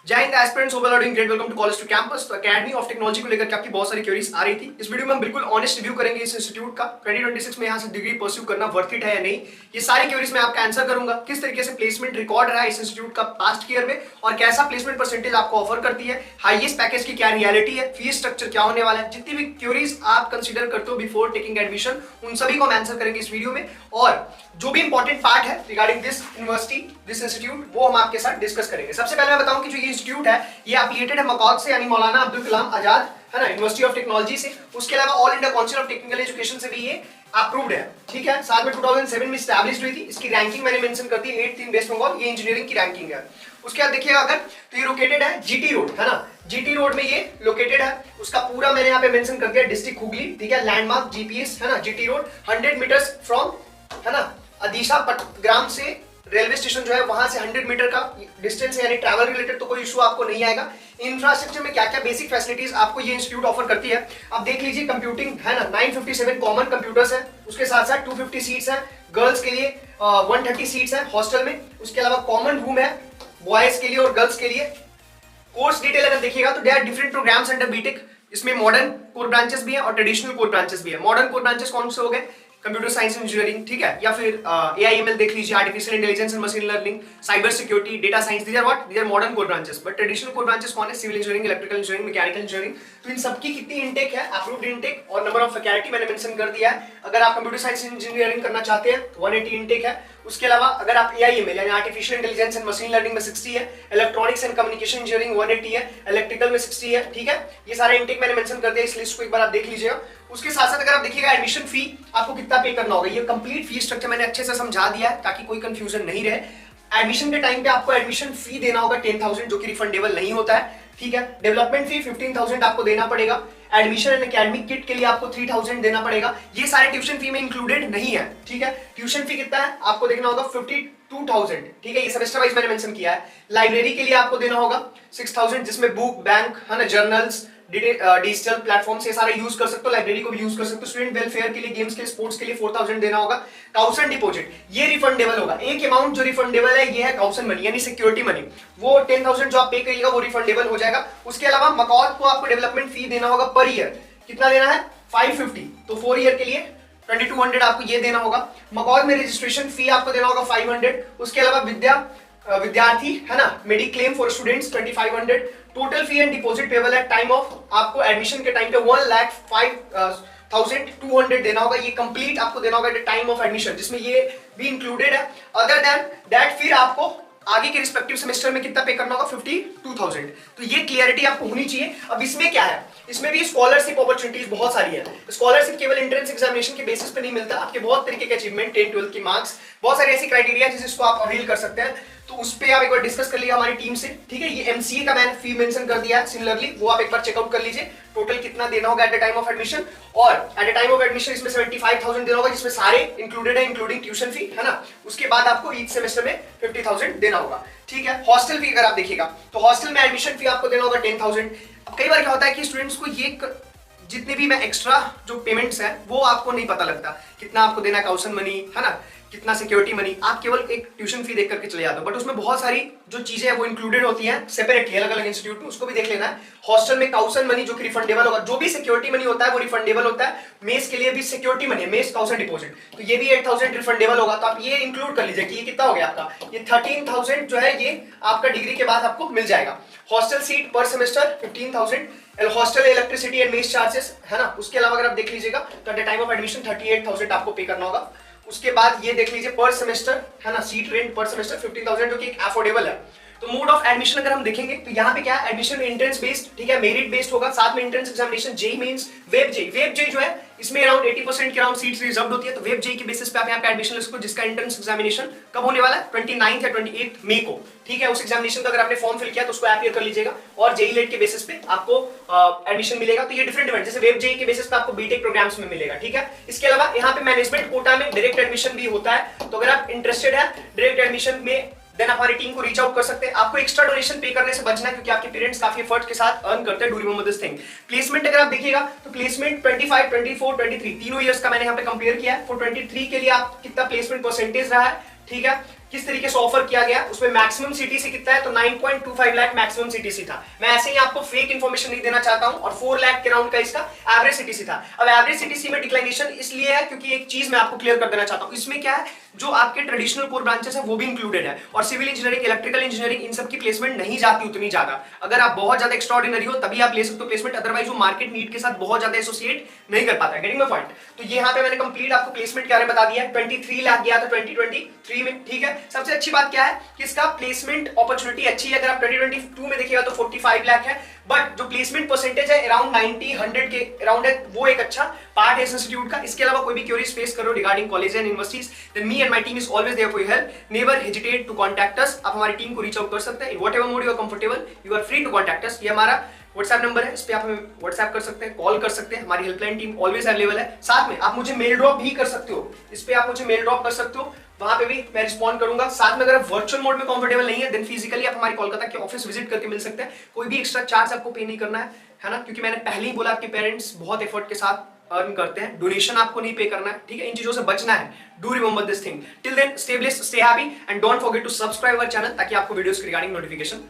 जय Hind aspirants, hope you are doing great. Welcome to college to campus. तो academy of technology को लेकर के आपकी बहुत सारी क्वेरीज आ रही थी। इस वीडियो में हम बिल्कुल ऑनेस्ट रिव्यू करेंगे इस इंस्टीट्यूट का 2026 में यहाँ से डिग्री परस्यू करना वर्थ इट है या नहीं। ये सारी क्वेरीज मैं आपका आंसर करूंगा। किस तरीके से प्लेसमेंट रिकॉर्ड रहा है इस इंस्टीट्यूट का पास्ट ईयर में और कैसा प्लेसमेंट परसेंटेज आपको ऑफर करती है, हाईएस्ट पैकेज की क्या रियलिटी है, फीस स्ट्रक्चर क्या होने वाला है, जितनी भी क्वेरीज आप कंसिडर करते हो बिफोर टेकिंग एडमिशन, उन सभी को हम आंसर करेंगे इस वीडियो में। और जो भी इंपॉर्टेंट पार्ट है regarding this university, this institute, वो हम आपके साथ डिस्कस करेंगे। सबसे पहले मैं बताऊं कि जो ये इंस्टीट्यूट है ये एफिलिएटेड है मकौद से, यानी मौलाना अब्दुल कलाम आजाद, है ना, यूनिवर्सिटी ऑफ टेक्नोलॉजी से। उसके अलावा all India council of technical education से भी ये अप्रूव्ड है, ठीक है। साथ में 2007 में एस्टैब्लिश्ड हुई थी। इसकी रैंकिंग मैंने मेंशन कर दी 8th इन वेस्ट बंगाल, ये इंजीनियरिंग की रैंकिंग है। उसके बाद देखिएगा अगर, तो ये लोकेटेड है जीटी रोड, है ना, जीटी रोड में ये लोकेटेड है। उसका पूरा मैंने यहाँ पे मेंशन कर दिया, डिस्ट्रिक्ट हुगली, ठीक है, लैंडमार्क जीपीएस, है ना, जीटी रोड 100 मीटर्स फ्रॉम, है ना, अदीशा ग्राम से रेलवे स्टेशन जो है वहां से 100 मीटर का डिस्टेंस है, यानी ट्रैवल रिलेटेड तो कोई इशू आपको नहीं आएगा। इंफ्रास्ट्रक्चर में क्या क्या बेसिक फैसिलिटीज आपको ये इंस्टीट्यूट ऑफर करती है आप देख लीजिए। कंप्यूटिंग, है ना, 957 कॉमन कंप्यूटर्स है। उसके साथ साथ 250 सीट्स हैं गर्ल्स के लिए, 130 सीट्स हैं हॉस्टल में। उसके अलावा कॉमन रूम है बॉयज के लिए और गर्ल्स के लिए। कोर्स डिटेल अगर देखिएगा तो there are different programs under BTech. इसमें मॉडर्न कोर ब्रांचेस भी हैं और ट्रेडिशनल कोर ब्रांचेस भी है। मॉडर्न कोर ब्रांचेस कौन से हो गए? कंप्यूटर साइंस इंजीनियरिंग, ठीक है, या फिर एआईएमएल देख लीजिए, artificial intelligence and machine learning, cyber security, data science. These are what? These are modern core branches. But traditional core branches कौन है? Civil engineering, electrical engineering, mechanical engineering. तो इन सबकी कितनी इनटेक है, अप्रूव्ड इनटेक और नंबर ऑफ फैकल्टी मैंने mention कर दिया है। अगर आप कंप्यूटर साइंस इंजीनियरिंग करना चाहते हैं तो 180 इनटेक है। उसके अलावा अगर आप एआईएमएल यानी artificial intelligence and machine learning में 60 है, इलेक्ट्रॉनिक्स एंड कम्युनिकेशन इंजीनियरिंग 180 है, इलेक्ट्रिकल में 60 है, ठीक है। ये सारे इनटेक मैंने मेंशन कर दिया, इस लिस्ट को एक बार आप देख लीजिएगा। उसके साथ साथ अगर आप देखिएगा एडमिशन फी आपको कितना पे करना होगा, ये कंप्लीट फी स्ट्रक्चर मैंने अच्छे से समझा दिया है ताकि कोई कंफ्यूजन नहीं रहे। एडमिशन के टाइम पे आपको एडमिशन फी देना होगा 10,000, जो कि रिफंडेबल नहीं होता है, ठीक है। डेवलपमेंट फी 15,000 आपको देना पड़ेगा। एडमिशन एंड एकेडमिक किट के लिए आपको 3,000 देना पड़ेगा। ये सारे ट्यूशन फी में इंक्लूडेड नहीं है, ठीक है। ट्यूशन फी कितना है आपको देखना होगा 52,000, ठीक है, ये सेमेस्टर वाइज मैंने मेंशन किया है। लाइब्रेरी के लिए आपको देना होगा 6,000, जिसमें बुक, बैंक, है ना, जर्नल्स, डिजिटल प्लेटफॉर्म से सारे यूज कर सकते हो, लाइब्रेरी को भी यूज कर सकते हो। स्टूडेंट वेलफेयर के लिए, गेम्स के, स्पोर्ट्स के लिए 4,000 देना होगा। काउसन डिपॉजिट ये रिफंडेबल होगा। एक अमाउंट जो रिफंडेबल है ये है काउसन मनी, यानी सिक्योरिटी मनी। वो 10,000 जो आप पे करिएगा वो रिफंडेबल हो जाएगा। उसके अलावा मकौद को आपको डेवलपमेंट फी देना होगा पर ईयर। कितना देना है? 550, तो 4 ईयर के लिए 2200 आपको ये देना होगा। मकौद में रजिस्ट्रेशन फी आपको देना होगा 500। उसके अलावा विद्यार्थी, है ना, mediclaim for students 2500। Total fee and deposit payable at time of, आपको एडमिशन के टाइम पे 1,05,200 देना होगा। ये कंप्लीट आपको देना होगा at the time of admission, जिसमें ये भी इंक्लूडेड है। अदर देन दैट फिर आपको आगे के रिस्पेक्टिव सेमेस्टर में कितना पे करना होगा? 52,000। तो ये क्लियरिटी आपको होनी चाहिए। अब इसमें क्या है, इसमें भी स्कॉलरशिप अपॉर्चुनिटीज बहुत सारी है। स्कॉलरशिप केवल एंट्रेंस एग्जामिनेशन के बेसिस पे नहीं मिलता, आपके बहुत तरीके के अचीवमेंट, 10, 12 की मार्क्स, बहुत सारे ऐसी क्राइटेरिया जिसको आप अवेल कर सकते हैं। तो उस पे आप एक बार डिस्कस कर लीजिए हमारी टीम से, ठीक है। ये एमसीए का मैंने फी मेंशन कर दिया है सिमिलरली, वो आप एक बार चेकआउट कर लीजिए। टोटल कितना देना होगा at the time of admission, और at the time of admission इसमें 75,000 देना होगा, जिसमें सारे इंक्लूडेड है, इंक्लूडिंग ट्यूशन फी, है ना। उसके बाद आपको ईच सेमेस्टर में 50,000 देना होगा, ठीक है। हॉस्टल फी अगर आप देखिएगा तो हॉस्टल में एडमिशन फी आपको देना होगा 10,000। अब कई बार क्या होता है कि स्टूडेंट्स को ये जितने भी मैं एक्स्ट्रा जो पेमेंट्स है वो आपको नहीं पता लगता, कितना आपको देना है काउसन मनी, है ना, कितना सिक्योरिटी मनी। आप केवल एक ट्यूशन फी देख करके चले जाते हो, बट उसमें बहुत सारी जो चीजें हैं वो इंक्लूडेड होती हैं सेपरेटली, अलग अलग इंस्टीट्यूट में, उसको भी देख लेना है। हॉस्टल में काउसन मनी जो कि रिफंडेबल होगा, जो भी सिक्योरिटी मनी होता है वो रिफंडेबल होता है। मेस के लिए भी सिक्योरिटी मनी है, मेस काउसन डिपॉजिट, तो ये भी 8,000 रिफंडेबल होगा। तो आप ये इंक्लूड कर लीजिए कि ये कितना हो गया आपका, ये 13,000 जो है ये आपका डिग्री के बाद आपको मिल जाएगा। हॉस्टल सीट पर semester 15,000, hostel electricity and mess charges, है ना। उसके अलावा अगर आप देख लीजिएगा तो eight the time of admission 38,000 आपको पे करना होगा। उसके बाद ये देख लीजिए पर सेमेस्टर, है ना, सीट रेंट पर सेमेस्टर 15,000, जो कि एक अफोर्डेबल है। तो मोड ऑफ एडमिशन अगर हम देखेंगे तो यहाँ पे क्या है, एडमिशन एंट्रेंस बेस्ड, ठीक है, मेरिट बेस्ड होगा। साथ में एंट्रेंस एग्जामिनेशन, जेई मेंस, वेब जेई जो है इसमें अराउंड 80% के अराउंड सीट्स रिजर्व्ड होती है। तो वेब जेई के बेसिस पे आप यहाँ पे एडमिशन ले सकते हो, जिसका एंट्रेंस एग्जामिनेशन कब होने वाला है? 29 या 28 मई को, ठीक है। उस एग्जामिनेशन का अगर आपने फॉर्म फिल किया तो उसको अपियर कर लीजिएगा, और जेई लेट के बेसिस पे आपको एडमिशन मिलेगा। तो ये डिफरेंट इवेंट, जैसे वेब जेई के बेसिस पे आपको बीटेक प्रोग्राम्स में मिलेगा, ठीक है। इसके अलावा यहाँ पे मैनेजमेंट कोटा में डायरेक्ट एडमिशन भी होता है। तो अगर आप इंटरेस्टेड है डायरेक्ट एडमिशन में, देन आप हमारी टीम को रीच आउट कर सकते हैं। आपको एक्स्ट्रा डोनेशन पे करने से बचना है, क्योंकि आपके पेरेंट्स काफी एफर्ट के साथ अर्न करते हैं। Do remember this thing. Placement अगर आप देखिएगा तो प्लेसमेंट 25, 24, 23 तीनों ईयर्स का मैंने यहाँ पे कंपेयर किया है। फॉर 23 के लिए आप कितना प्लेसमेंट परसेंटेज रहा है, ठीक है। किस तरीके से ऑफर किया गया, उसमें मैक्सिमम सीटीसी कितना है, तो 9.25 लाख मैक्सिमम सीटीसी था। मैं ऐसे ही आपको फेक इंफॉर्मेशन नहीं देना चाहता हूं, और 4 लाख के राउंड का इसका एवरेज सीटीसी था। अब एवरेज सीटीसी में डिक्लाइनेशन इसलिए है क्योंकि एक चीज मैं आपको क्लियर कर देना चाहता हूं, इसमें क्या है, जो आपके ट्रेडिशनल कोर ब्रांचेस है वो भी इंक्लूडेड है, और सिविल इंजीनियरिंग, इलेक्ट्रिकल इंजीनियरिंग, इन सब की प्लेसमेंट नहीं जाती उतनी ज्यादा। अगर आप बहुत ज्यादा एक्स्ट्राऑर्डिनरी हो तभी आप ले सकते हो प्लेसमेंट, अदरवाइज वो मार्केट नीड के साथ बहुत ज्यादा एसोसिएट नहीं कर पाता है। Getting my point? तो यहाँ पे मैंने कंप्लीट आपको प्लेसमेंट क्या बता दिया है। 23 लाख गया था 2023 में, ठीक है। सबसे अच्छी बात क्या है कि इसका प्लेसमेंट अपॉर्चुनिटी अच्छी है। अगर आप 2022 में देखिएगा तो 45 लाख है, बट जो प्लेसमेंट परसेंटेज है अराउंड 90-100 के अराउंड है, वो एक अच्छा पार्ट है इस इंस्टीट्यूट का। इसके अलावा कोई भी क्वेरीज फेस करो regarding college and universities, then me and my team is always there for your help. Never hesitate to contact us. आप हमारी टीम को रीच आउट कर सकते हैं, whatever mode you are comfortable, you are free to contact us. ये हमारा WhatsApp number है, इस पे आप हमें व्हाट्सएप कर सकते हैं, कॉल कर सकते हैं, हमारी हेल्पलाइन टीम ऑलवेज अवेलेबल है। साथ में आप मुझे मेल ड्रॉप भी कर सकते हो, इस पे आप मुझे मेल ड्रॉप कर सकते हो, वहां पे भी मैं रिस्पॉन्ड करूंगा। साथ में अगर आप वर्चुअल मोड में कंफर्टेबल नहीं है, देन फिजिकली आप हमारी कोलकाता के ऑफिस विजिट करके मिल सकते हैं। कोई भी एक्स्ट्रा चार्ज आपको पे नहीं करना है ना, क्योंकि मैंने पहले ही बोला आपके पेरेंट्स बहुत एफर्ट के साथ अर्न करते हैं, डोनेशन आपको नहीं पे करना है, ठीक है। इन चीजों से बचना है, do remember this thing. Till then stay blessed, stay happy and don't forget to subscribe our channel, ताकि आपको वीडियोस के रिगार्डिंग नोटिफिकेशन